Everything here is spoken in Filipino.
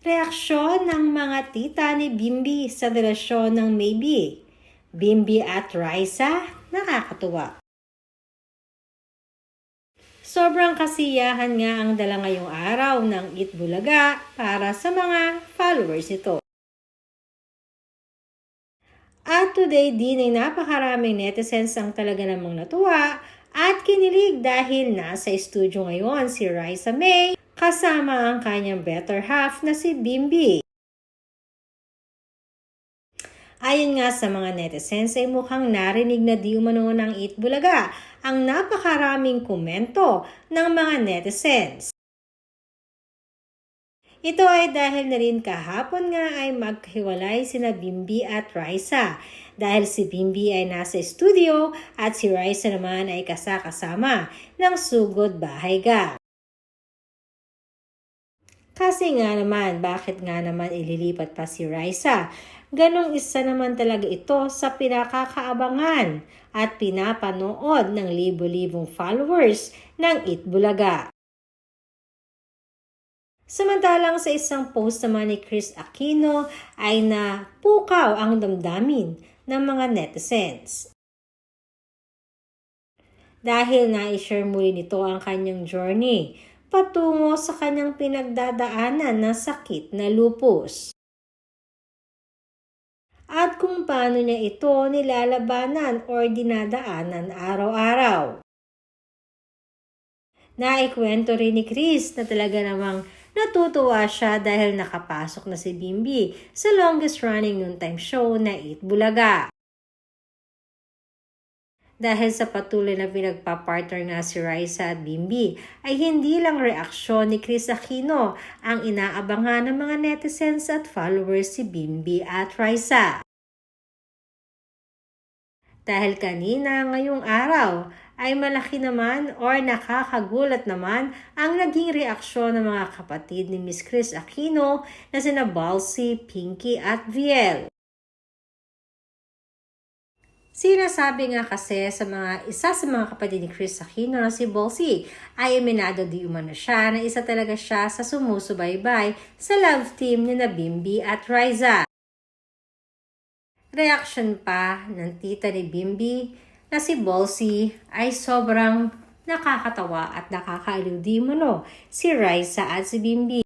Reaksyon ng mga tita ni Bimbi sa relasyon ng Maybe. Bimbi at Raisa, nakakatuwa. Sobrang kasiyahan nga ang dala ngayong araw ng Eat Bulaga para sa mga followers nito. At today din ay napakaraming netizens ang talaga namang natuwa at kinilig dahil nasa studio ngayon si Raisa May kasama ang kanyang better half na si Bimbi. Ayon nga sa mga netizens ay mukhang narinig na di umano ng Eat Bulaga ang napakaraming komento ng mga netizens. Ito ay dahil na rin kahapon nga ay maghiwalay sina Bimbi at Raisa dahil si Bimbi ay nasa studio at si Raisa naman ay kasama ng sugod bahay ga. Kasi nga naman, bakit nga naman ililipat pa si Raisa? Ganong isa naman talaga ito sa pinakakaabangan at pinapanood ng libo-libong followers ng Eat Bulaga. Samantalang sa isang post naman ni Chris Aquino ay napukaw ang damdamin ng mga netizens. Dahil na-share muli nito ang kanyang journey patungo sa kanyang pinagdadaanan na sakit na lupus. At kung paano niya ito nilalabanan o dinadaanan araw-araw. Naikwento rin ni Chris na talaga namang natutuwa siya dahil nakapasok na si Bimbi sa longest running noontime show na Eat Bulaga. Dahil sa patuloy na pinagpapartner nga si Raisa at Bimbi, ay hindi lang reaksyon ni Chris Aquino ang inaabangan ng mga netizens at followers si Bimbi at Raisa. Dahil kanina ngayong araw ay malaki naman or nakakagulat naman ang naging reaksyon ng mga kapatid ni Miss Chris Aquino na sina Balsi, Pinky at Viel. Sinasabi nga kasi isa sa mga kapatid ni Chris Aquino na si Balsi ay aminado di umano siya na isa talaga siya sa sumusubaybay sa love team ni Bimbi at Raisa. Reaction pa ng tita ni Bimbi na si Balsi ay sobrang nakakatawa at nakakaaliw di umano si Raisa at si Bimbi.